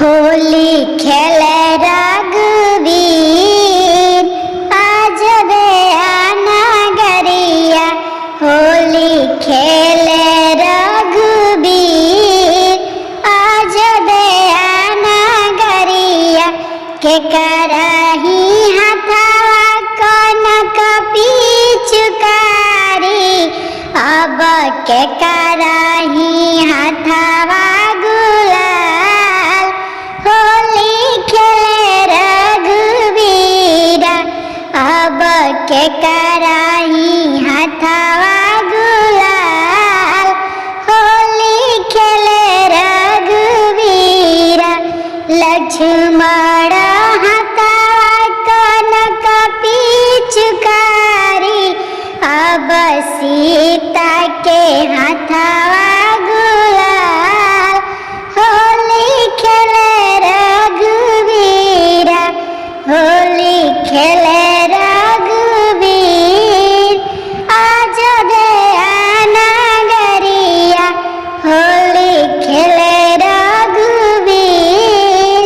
होली खेले रघुवीर आज आना गरिया। होली खेले रघुवीर आज आना गरिया। के करही हथवा कनक पिचकारी अब के करही हथवा गुलाल। होली खेले रघुवीरा अब के करही हथवा गुलाल। होली खेले रघुवीरा लक्ष्मण हथवा कनक पिचकारी अब सीता के हथवा गुलाल। होली खेले रघुवीरा होली खेले